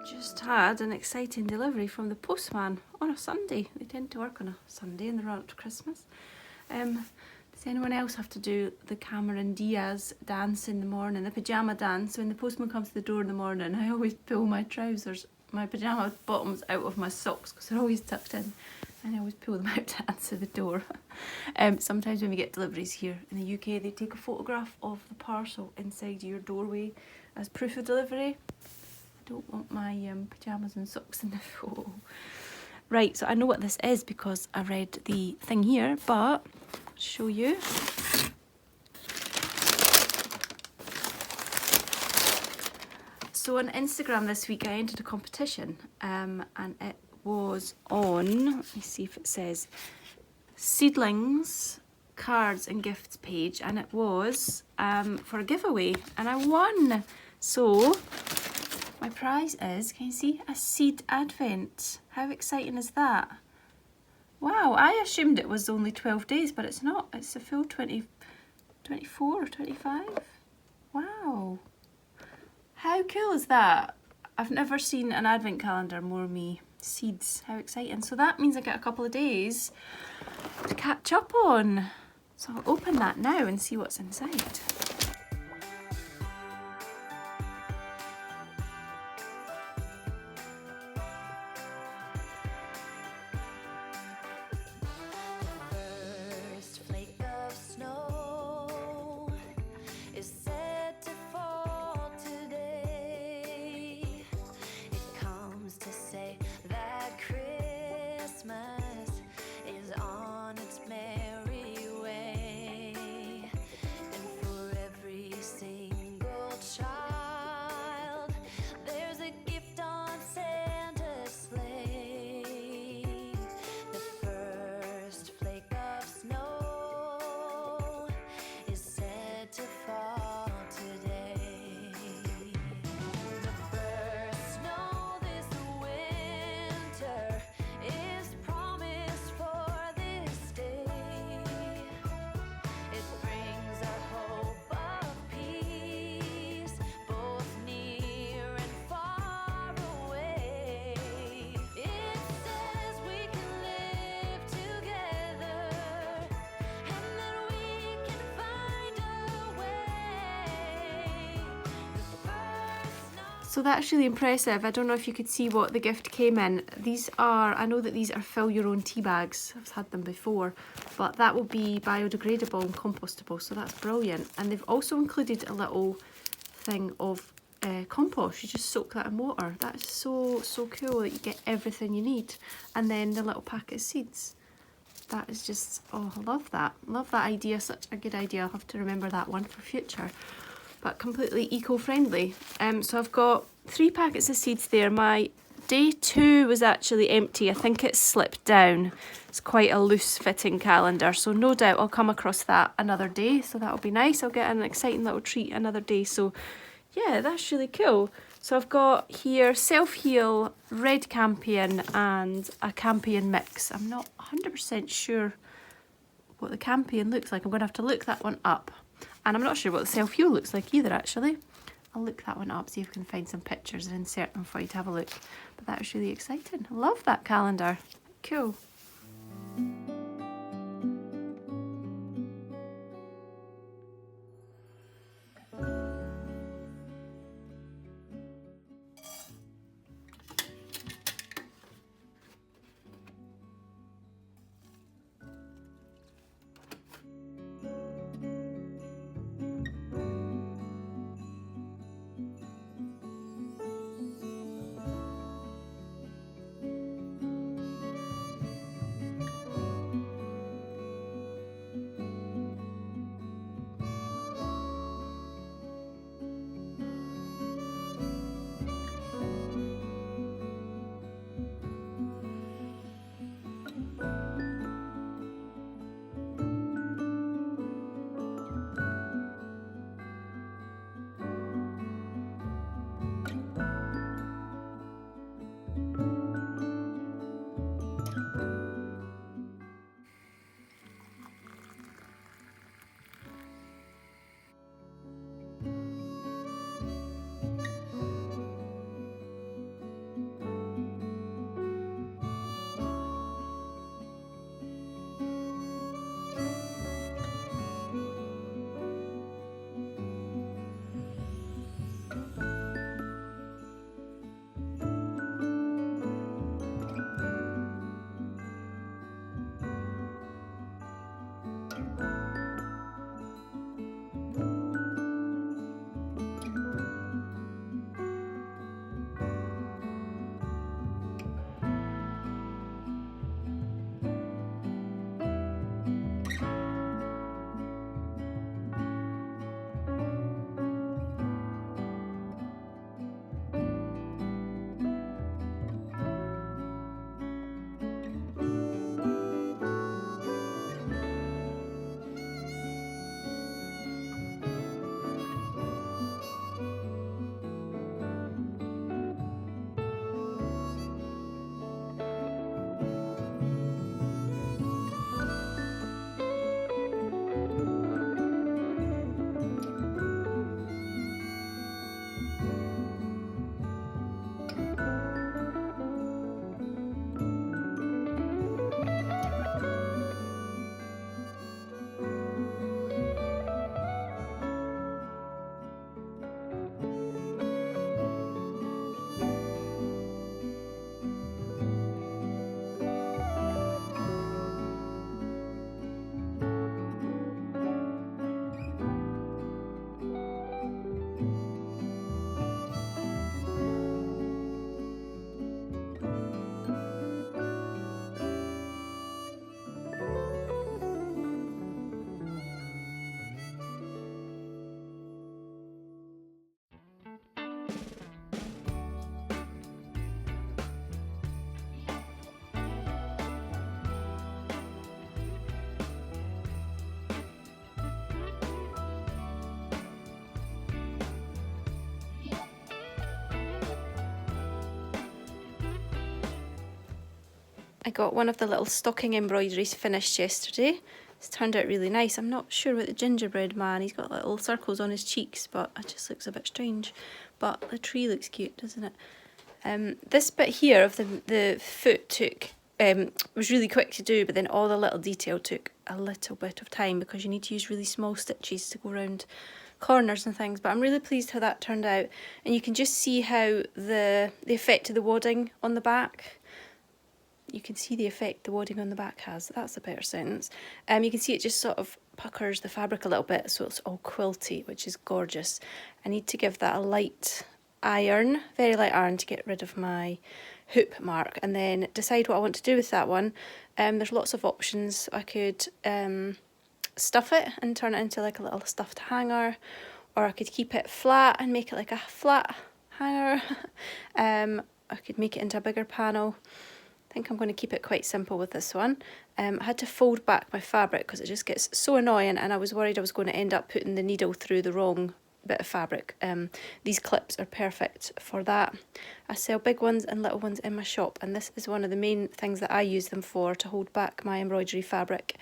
Just had an exciting delivery from the postman on a Sunday. They tend to work on a Sunday in the run up to Christmas. Does anyone else have to do the Cameron Diaz dance in the morning, the pyjama dance? When the postman comes to the door in the morning, I always pull my trousers, my pyjama bottoms out of my socks because they're always tucked in, and I always pull them out to answer the door. Sometimes when we get deliveries here in the UK, they take a photograph of the parcel inside your doorway as proof of delivery. I don't want my pyjamas and socks in the photo. Right, so I know what this is because I read the thing here, but I'll show you. So on Instagram this week I entered a competition and it was on, let me see if it says, Seedlings Cards and Gifts page, and it was for a giveaway and I won. So my prize is, can you see, a seed advent. How exciting is that? Wow, I assumed it was only 12 days, but it's not. It's a full 24 or 25. Wow. How cool is that? I've never seen an advent calendar more me. Seeds, how exciting. So that means I get a couple of days to catch up on. So I'll open that now and see what's inside. So that's really impressive. I don't know if you could see what the gift came in. These are, I know that these are fill your own tea bags. I've had them before, but that will be biodegradable and compostable, so that's brilliant. And they've also included a little thing of compost. You just soak that in water. That is so cool that you get everything you need. And then the little packet of seeds. That is just, oh, I love that. Love that idea, such a good idea. I'll have to remember that one for future. But completely eco-friendly. So I've got 3 packets of seeds there. My day 2 was actually empty. I think it slipped down. It's quite a loose fitting calendar, so no doubt I'll come across that another day, so that'll be nice. I'll get an exciting little treat another day. So yeah, that's really cool. So I've got here Self-Heal, Red Campion and a Campion mix. I'm not 100% sure what the Campion looks like. I'm going to have to look that one up. And I'm not sure what the Self-Heal looks like either, actually. I'll look that one up, see if we can find some pictures and insert them for you to have a look. But that was really exciting. I love that calendar. Cool. I got one of the little stocking embroideries finished yesterday. It's turned out really nice. I'm not sure about the gingerbread man. He's got little circles on his cheeks, but it just looks a bit strange. But the tree looks cute, doesn't it? This bit here of the foot was really quick to do, but then all the little detail took a little bit of time because you need to use really small stitches to go around corners and things. But I'm really pleased how that turned out, and you can just see how the effect of the wadding on the back. You can see the effect the wadding on the back has. That's a better sentence. You can see it just sort of puckers the fabric a little bit, so it's all quilty, which is gorgeous. I need to give that a light iron, very light iron, to get rid of my hoop mark, and then decide what I want to do with that one. There's lots of options. I could stuff it and turn it into like a little stuffed hanger, or I could keep it flat and make it like a flat hanger. I could make it into a bigger panel. I think I'm going to keep it quite simple with this one. I had to fold back my fabric because it just gets so annoying, and I was worried I was going to end up putting the needle through the wrong bit of fabric. These clips are perfect for that. I sell big ones and little ones in my shop, and this is one of the main things that I use them for, to hold back my embroidery fabric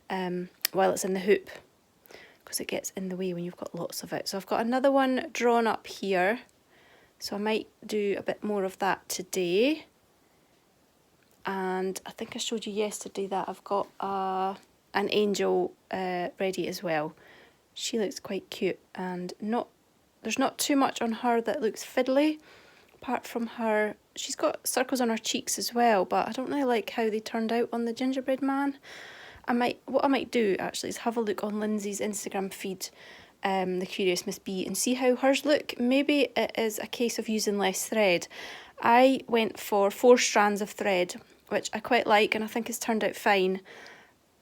while it's in the hoop, because it gets in the way when you've got lots of it. So I've got another one drawn up here, so I might do a bit more of that today. And I think I showed you yesterday that I've got an angel ready as well. She looks quite cute, and there's not too much on her that looks fiddly, apart from her. She's got circles on her cheeks as well, but I don't really like how they turned out on the gingerbread man. What I might do actually is have a look on Lindsay's Instagram feed, the Curious Miss B, and see how hers look. Maybe it is a case of using less thread. I went for 4 strands of thread, which I quite like, and I think it's turned out fine,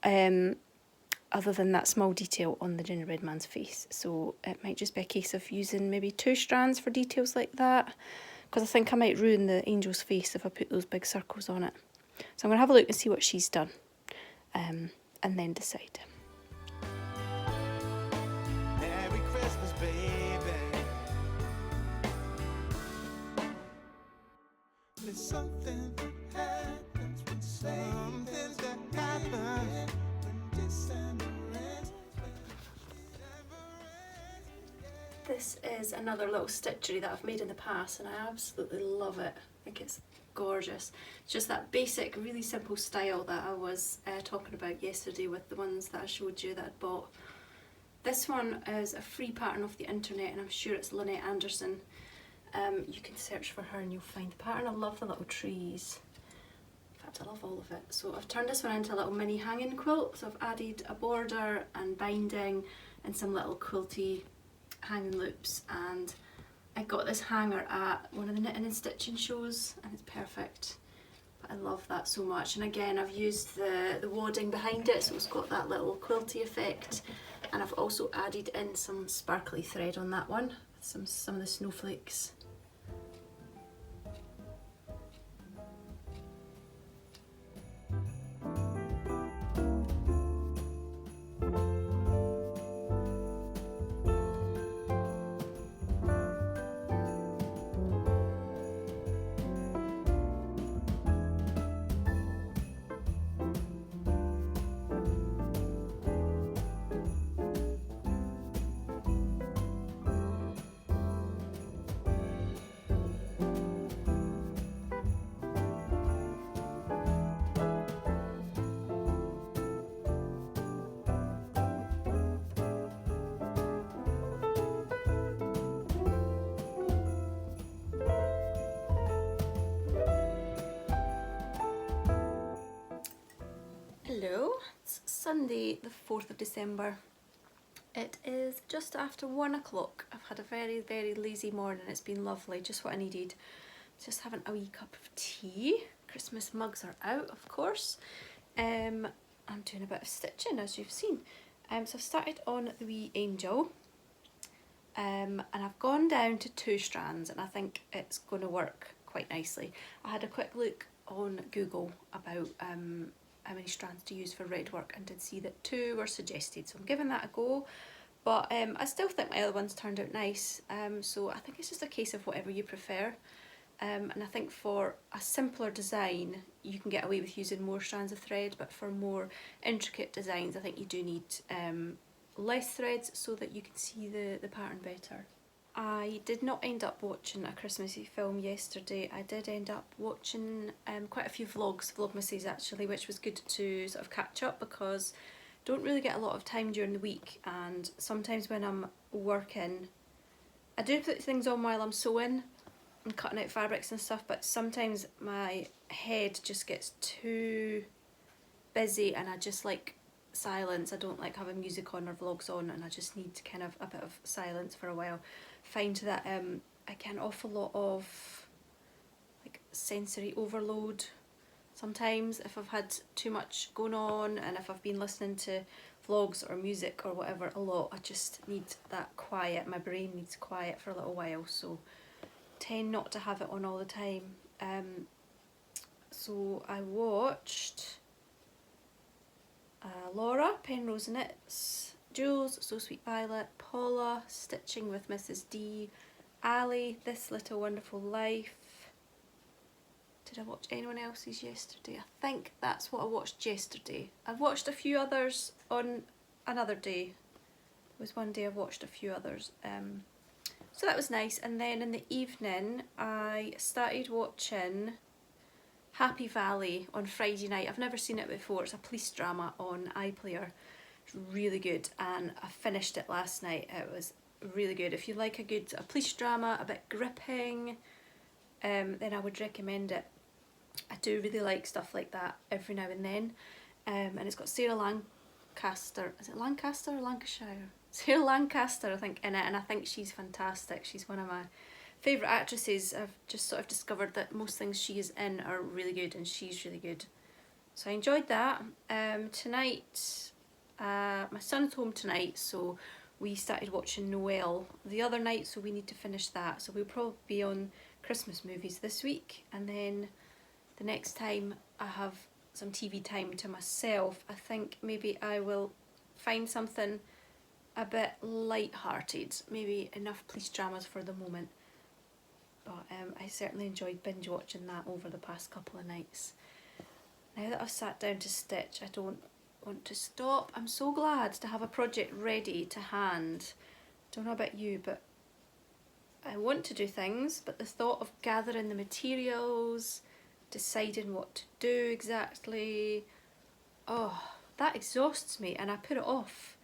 other than that small detail on the gingerbread man's face. So it might just be a case of using maybe 2 strands for details like that, because I think I might ruin the angel's face if I put those big circles on it. So I'm going to have a look and see what she's done, and then decide. Merry Christmas, baby. There's something that happens when something that happens when December ends. This is another little stitchery that I've made in the past, and I absolutely love it. I think it's gorgeous. It's just that basic, really simple style that I was talking about yesterday with the ones that I showed you that I'd bought. This one is a free pattern off the internet, and I'm sure it's Lynette Anderson. You can search for her and you'll find the pattern. I love the little trees. In fact, I love all of it. So I've turned this one into a little mini hanging quilt. So I've added a border and binding and some little quilty hanging loops, and I got this hanger at one of the knitting and stitching shows, and it's perfect. But I love that so much. And again, I've used the wadding behind it, so it's got that little quilty effect. And I've also added in some sparkly thread on that one, some of the snowflakes. Hello, it's Sunday the 4th of December. It is just after 1 o'clock. I've had a very, very lazy morning. It's been lovely, just what I needed. Just having a wee cup of tea. Christmas mugs are out, of course. I'm doing a bit of stitching, as you've seen. So I've started on the wee angel. and I've gone down to 2 strands, and I think it's going to work quite nicely. I had a quick look on Google about how many strands to use for red work, and did see that 2 were suggested, so I'm giving that a go. But I still think my other ones turned out nice, so I think it's just a case of whatever you prefer. And I think for a simpler design you can get away with using more strands of thread, but for more intricate designs I think you do need less threads so that you can see the pattern better. I did not end up watching a Christmassy film yesterday. I did end up watching quite a few vlogmases actually, which was good to sort of catch up, because I don't really get a lot of time during the week, and sometimes when I'm working I do put things on while I'm sewing and cutting out fabrics and stuff, but sometimes my head just gets too busy and I just like silence. I don't like having music on or vlogs on, and I just need kind of a bit of silence for a while. Find that I get an awful lot of like sensory overload sometimes if I've had too much going on, and if I've been listening to vlogs or music or whatever a lot, I just need that quiet. My brain needs quiet for a little while, so tend not to have it on all the time. So I watched Laura, Penrose Knits, Jules, So Sweet Violet, Paula, Stitching with Mrs D, Ali, This Little Wonderful Life. Did I watch anyone else's yesterday? I think that's what I watched yesterday. I've watched a few others on another day. There was one day I watched a few others. So that was nice. And then in the evening I started watching Happy Valley on Friday night. I've never seen it before. It's a police drama on iPlayer. It's really good, and I finished it last night. It was really good. If you like a police drama, a bit gripping, then I would recommend it. I do really like stuff like that every now and then. And it's got Sarah Lancaster. Is it Lancaster or Lancashire? Sarah Lancaster, I think, in it, and I think she's fantastic. She's one of my favourite actresses. I've just sort of discovered that most things she is in are really good, and she's really good. So I enjoyed that. Tonight, my son's home tonight, so we started watching Noel the other night, so we need to finish that. So we'll probably be on Christmas movies this week, and then the next time I have some TV time to myself, I think maybe I will find something a bit light-hearted, maybe enough police dramas for the moment. But I certainly enjoyed binge watching that over the past couple of nights. Now that I've sat down to stitch, I don't want to stop. I'm so glad to have a project ready to hand. Don't know about you, but I want to do things, but the thought of gathering the materials, deciding what to do exactly, oh, that exhausts me, and I put it off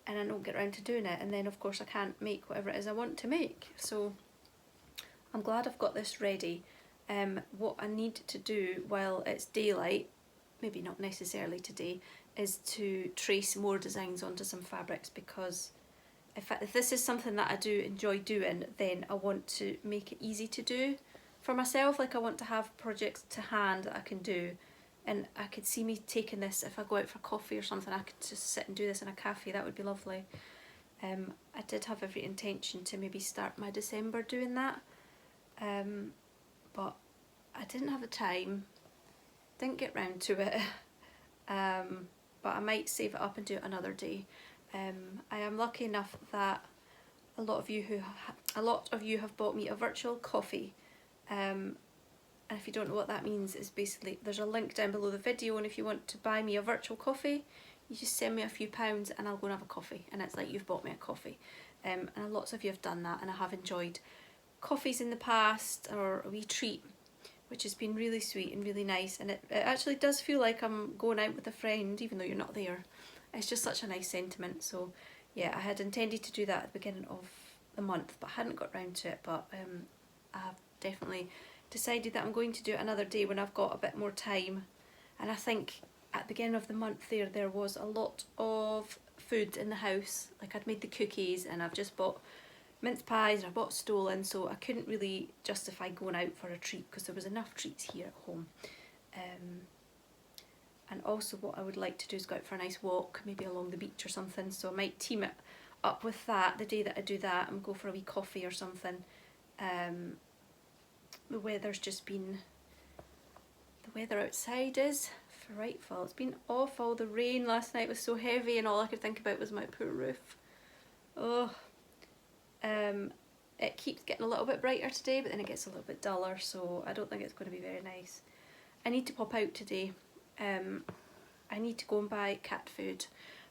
and I don't get around to doing it, and then of course I can't make whatever it is I want to make. So I'm glad I've got this ready. What I need to do while it's daylight, maybe not necessarily today, is to trace more designs onto some fabrics, because if this is something that I do enjoy doing, then I want to make it easy to do for myself. Like, I want to have projects to hand that I can do, and I could see me taking this if I go out for coffee or something. I could just sit and do this in a cafe. That would be lovely. I did have every intention to maybe start my December doing that, but I didn't have the time, didn't get round to it, but I might save it up and do it another day. I am lucky enough that a lot of you have bought me a virtual coffee, and if you don't know what that means, it's basically there's a link down below the video, and if you want to buy me a virtual coffee, you just send me a few pounds and I'll go and have a coffee, and it's like you've bought me a coffee. And lots of you have done that, and I have enjoyed coffees in the past, or a wee treat, which has been really sweet and really nice, and it actually does feel like I'm going out with a friend even though you're not there. It's just such a nice sentiment. So yeah, I had intended to do that at the beginning of the month, but I hadn't got round to it. But I have definitely decided that I'm going to do it another day when I've got a bit more time. And I think at the beginning of the month there was a lot of food in the house. Like, I'd made the cookies, and I've just bought mince pies, and I bought Stolen, so I couldn't really justify going out for a treat because there was enough treats here at home. And also what I would like to do is go out for a nice walk, maybe along the beach or something, so I might team it up with that the day that I do that and go for a wee coffee or something. The weather's just been, the weather outside is frightful. It's been awful. The rain last night was so heavy and all I could think about was my poor roof. Oh, it keeps getting a little bit brighter today, but then it gets a little bit duller, so I don't think it's going to be very nice. I need to pop out today. I need to go and buy cat food.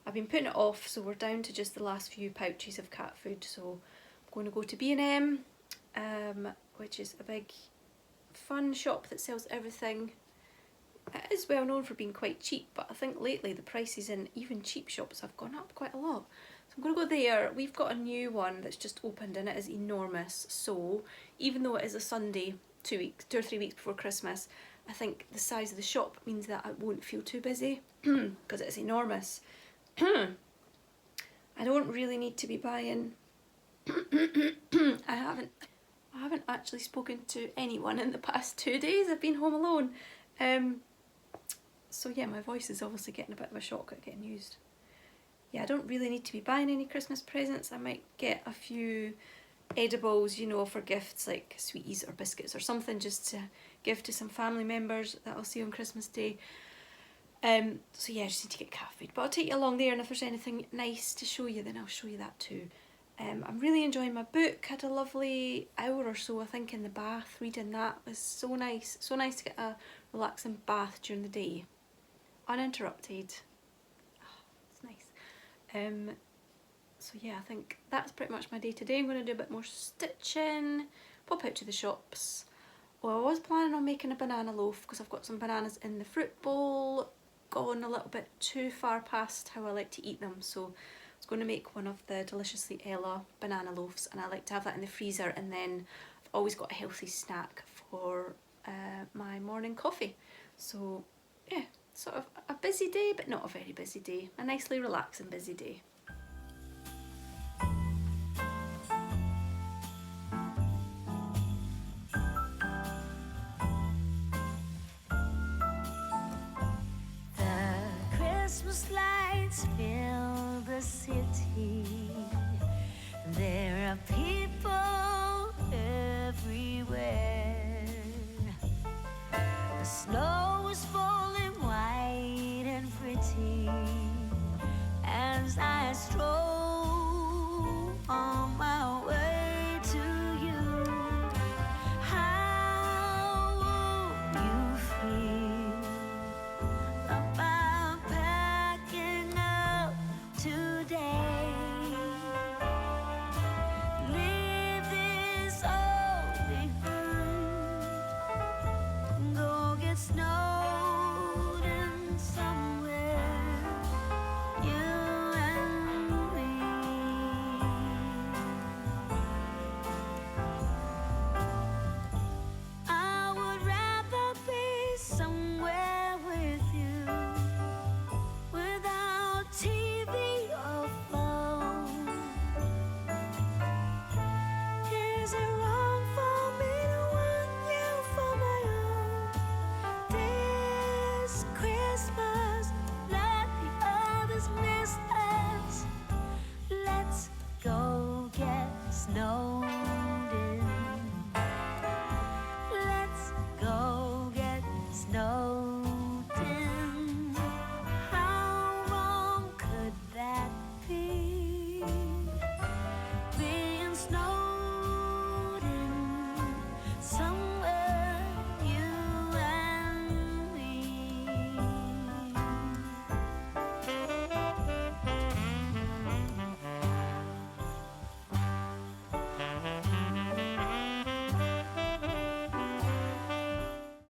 I've been putting it off, so we're down to just the last few pouches of cat food, so I'm going to go to B&M, which is a big fun shop that sells everything. It is well known for being quite cheap, but I think lately the prices in even cheap shops have gone up quite a lot. So I'm going to go there. We've got a new one that's just opened and it is enormous, so even though it is a Sunday 2 or 3 weeks before Christmas, I think the size of the shop means that I won't feel too busy because it's enormous. I don't really need to be buying I haven't actually spoken to anyone in the past 2 days. I've been home alone. So yeah, my voice is obviously getting a bit of a shock at getting used. Yeah, I don't really need to be buying any Christmas presents. I might get a few edibles, you know, for gifts like sweeties or biscuits or something just to give to some family members that I'll see on Christmas Day. So yeah, I just need to get cat food, but I'll take you along there, and if there's anything nice to show you then I'll show you that too. I'm really enjoying my book. Had a lovely hour or so I think in the bath reading that. It was so nice to get a relaxing bath during the day, uninterrupted. Oh, it's nice. So yeah, I think that's pretty much my day today. I'm going to do a bit more stitching, pop out to the shops. Well, I was planning on making a banana loaf because I've got some bananas in the fruit bowl, gone a little bit too far past how I like to eat them, so I was going to make one of the Deliciously Ella banana loaves, and I like to have that in the freezer, and then I've always got a healthy snack for my morning coffee. So yeah, sort of a busy day, but not a very busy day, a nicely relaxing busy day. The Christmas lights fill the city.